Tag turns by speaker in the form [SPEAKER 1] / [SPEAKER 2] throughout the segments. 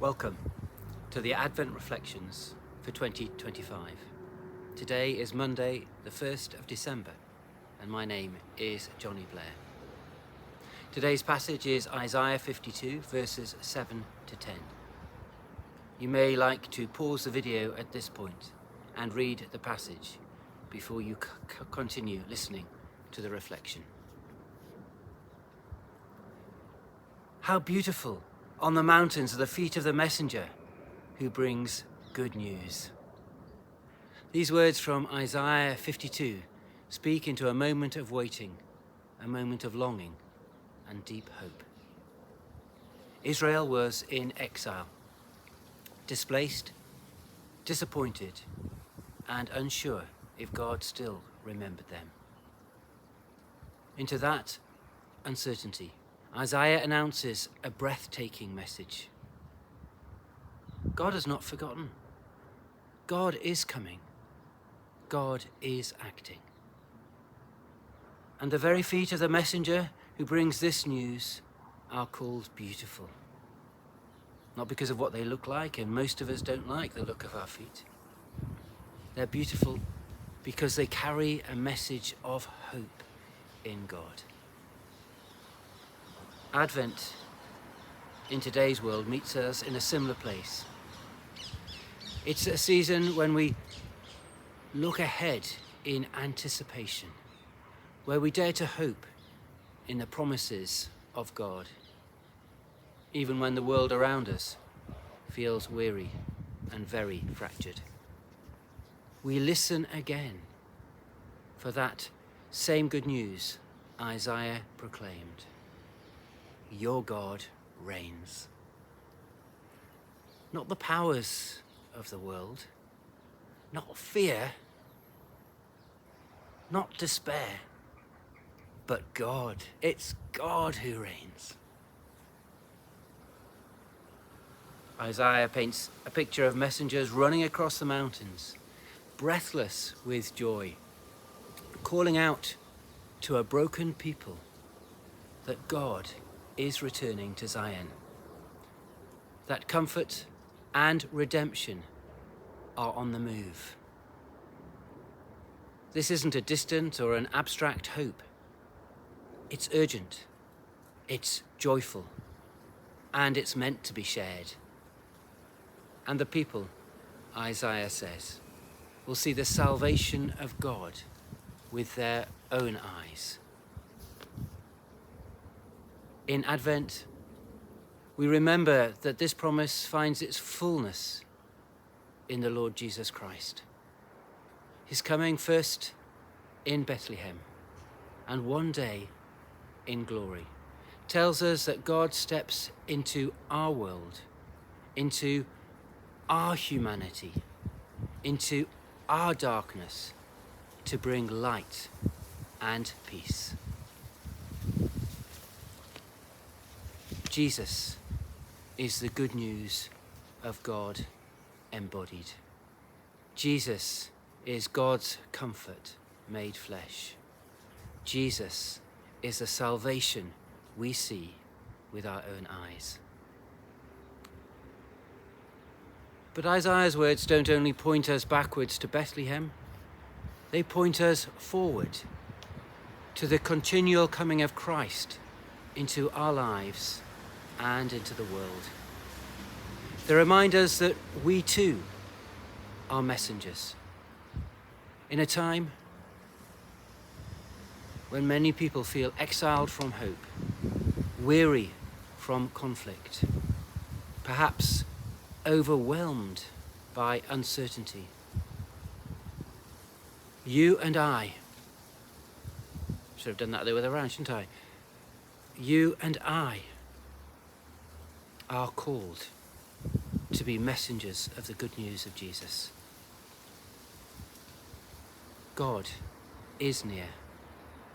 [SPEAKER 1] Welcome to the Advent Reflections for 2025. Today is Monday, the 1st of December, and my name is Jonny Blair. Today's passage is Isaiah 52, verses 7 to 10. You may like to pause the video at this point and read the passage before you continue listening to the reflection. How beautiful on the mountains are the feet of the messenger who brings good news. These words from Isaiah 52 speak into a moment of waiting, a moment of longing and deep hope. Israel was in exile, displaced, disappointed, and unsure if God still remembered them. Into that uncertainty, Isaiah announces a breathtaking message. God has not forgotten. God is coming. God is acting. And the very feet of the messenger who brings this news are called beautiful. Not because of what they look like, and most of us don't like the look of our feet. They're beautiful because they carry a message of hope in God. Advent in today's world meets us in a similar place. It's a season when we look ahead in anticipation, where we dare to hope in the promises of God, even when the world around us feels weary and very fractured. We listen again for that same good news Isaiah proclaimed. Your God reigns. Not the powers of the world, not fear, not despair, but God. It's God who reigns. Isaiah paints a picture of messengers running across the mountains, breathless with joy, calling out to a broken people that God is returning to Zion, that comfort and redemption are on the move. This isn't a distant or an abstract hope. It's urgent, it's joyful, and it's meant to be shared. And the people, Isaiah says, will see the salvation of God with their own eyes. In Advent, we remember that this promise finds its fullness in the Lord Jesus Christ. His coming first in Bethlehem and one day in glory tells us that God steps into our world, into our humanity, into our darkness to bring light and peace. Jesus is the good news of God embodied. Jesus is God's comfort made flesh. Jesus is the salvation we see with our own eyes. But Isaiah's words don't only point us backwards to Bethlehem, they point us forward to the continual coming of Christ into our lives and into the world. They remind us that we too are messengers. In a time when many people feel exiled from hope, weary from conflict, perhaps overwhelmed by uncertainty, you and I, should have done that the other way around, shouldn't I? You and I are called to be messengers of the good news of Jesus. God is near.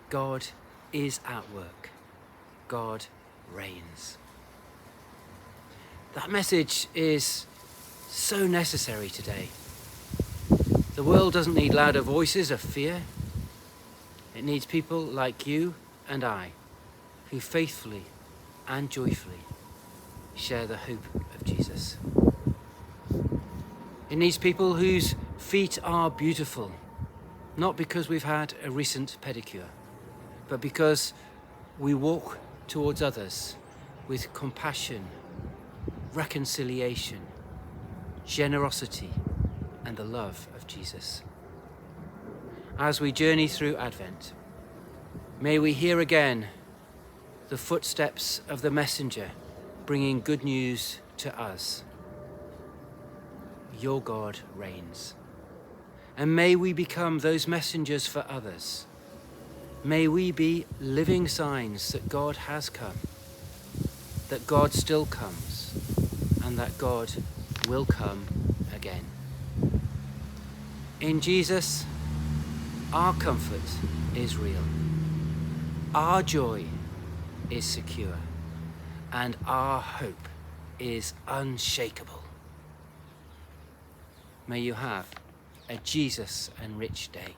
[SPEAKER 1] God is at work. God reigns. That message is so necessary today. The world doesn't need louder voices of fear. It needs people like you and I who faithfully and joyfully share the hope of Jesus. It needs people whose feet are beautiful, not because we've had a recent pedicure, but because we walk towards others with compassion, reconciliation, generosity, and the love of Jesus. As we journey through Advent, may we hear again the footsteps of the messenger bringing good news to us. Your God reigns. And may we become those messengers for others. May we be living signs that God has come, that God still comes, and that God will come again. In Jesus, our comfort is real, our joy is secure, and our hope is unshakable. May you have a Jesus-enriched day.